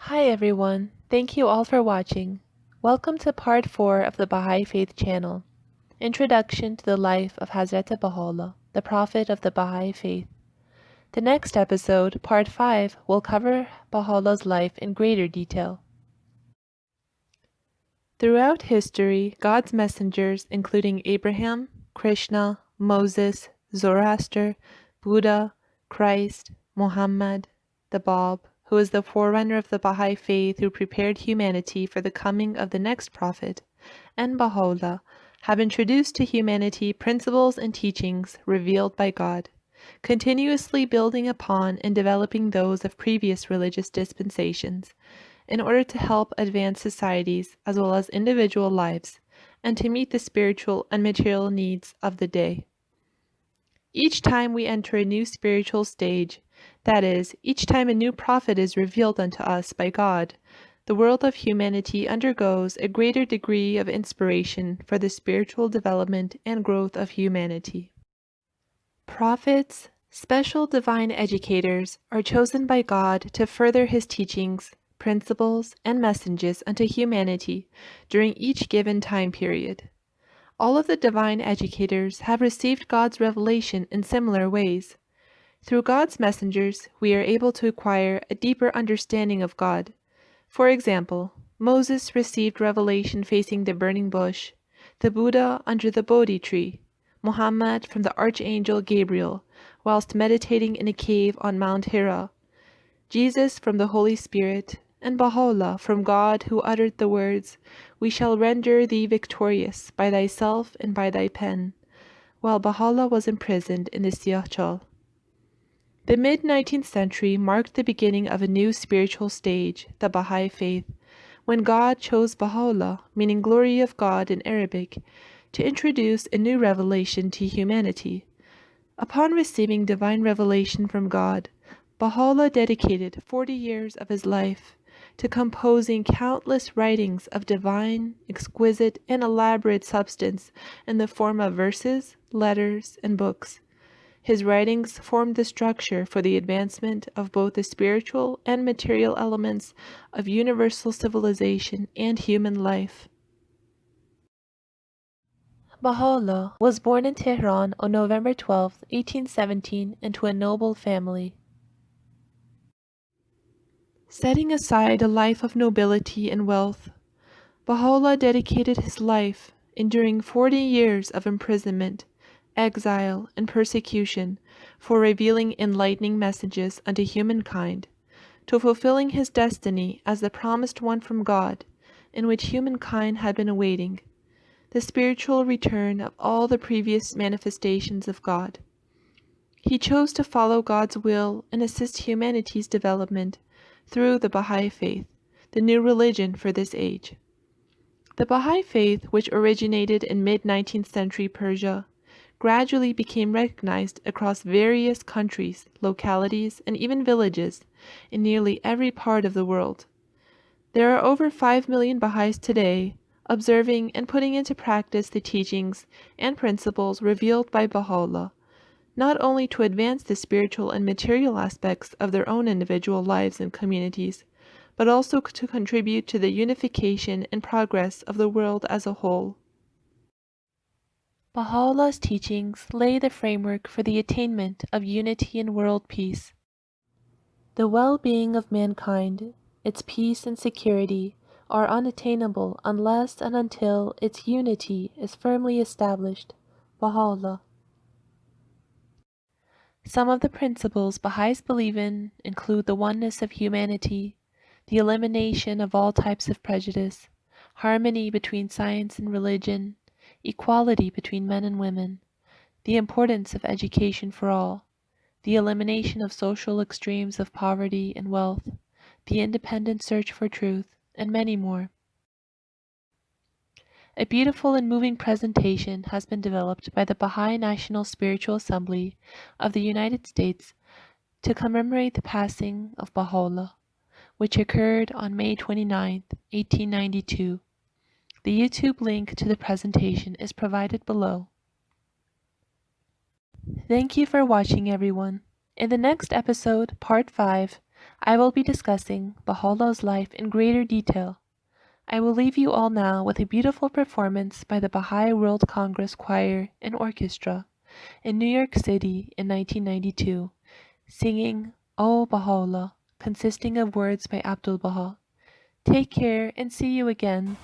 Hi everyone, thank you all for watching. Welcome to part 4 of the Baha'i Faith channel, Introduction to the Life of Hazrate Baha'u'llah, the Prophet of the Baha'i Faith. The next episode, part 5, will cover Baha'u'llah's life in greater detail. Throughout history, God's messengers, including Abraham, Krishna, Moses, Zoroaster, Buddha, Christ, Muhammad, the Bab, who is the forerunner of the Baha'i Faith who prepared humanity for the coming of the next prophet, and Baha'u'llah, have introduced to humanity principles and teachings revealed by God, continuously building upon and developing those of previous religious dispensations, in order to help advance societies as well as individual lives, and to meet the spiritual and material needs of the day. Each time we enter a new spiritual stage, that is, each time a new prophet is revealed unto us by God, the world of humanity undergoes a greater degree of inspiration for the spiritual development and growth of humanity. Prophets, special divine educators, are chosen by God to further His teachings, principles, and messages unto humanity during each given time period. All of the divine educators have received God's revelation in similar ways. Through God's messengers, we are able to acquire a deeper understanding of God. For example, Moses received revelation facing the burning bush, the Buddha under the Bodhi tree, Muhammad from the Archangel Gabriel, whilst meditating in a cave on Mount Hira, Jesus from the Holy Spirit, and Baha'u'llah from God who uttered the words, "We shall render thee victorious by thyself and by thy pen," while Baha'u'llah was imprisoned in the Siyahchal. The mid-19th century marked the beginning of a new spiritual stage, the Baha'i Faith, when God chose Baha'u'llah, meaning glory of God in Arabic, to introduce a new revelation to humanity. Upon receiving divine revelation from God, Baha'u'llah dedicated 40 years of his life to composing countless writings of divine, exquisite, and elaborate substance in the form of verses, letters, and books. His writings formed the structure for the advancement of both the spiritual and material elements of universal civilization and human life. Baha'u'llah was born in Tehran on November 12, 1817, into a noble family. Setting aside a life of nobility and wealth, Baha'u'llah dedicated his life, enduring 40 years of imprisonment, exile, and persecution, for revealing enlightening messages unto humankind, to fulfilling his destiny as the promised one from God, in which humankind had been awaiting, the spiritual return of all the previous manifestations of God. He chose to follow God's will and assist humanity's development through the Baha'i Faith, the new religion for this age. The Baha'i Faith, which originated in mid-19th century Persia, gradually became recognized across various countries, localities, and even villages in nearly every part of the world. There are over 5 million Baha'is today, observing and putting into practice the teachings and principles revealed by Baha'u'llah, not only to advance the spiritual and material aspects of their own individual lives and communities, but also to contribute to the unification and progress of the world as a whole. Baha'u'llah's teachings lay the framework for the attainment of unity and world peace. The well-being of mankind, its peace and security, are unattainable unless and until its unity is firmly established. Baha'u'llah. Some of the principles Baha'is believe in include the oneness of humanity, the elimination of all types of prejudice, harmony between science and religion, equality between men and women, the importance of education for all, the elimination of social extremes of poverty and wealth, the independent search for truth, and many more. A beautiful and moving presentation has been developed by the Baha'i National Spiritual Assembly of the United States to commemorate the passing of Baha'u'llah, which occurred on May 29, 1892. The YouTube link to the presentation is provided below. Thank you for watching, everyone. In the next episode, Part 5, I will be discussing Baha'u'llah's life in greater detail. I will leave you all now with a beautiful performance by the Baha'i World Congress Choir and Orchestra in New York City in 1992, singing O Baha'u'llah, consisting of words by Abdul'Baha. Take care and see you again.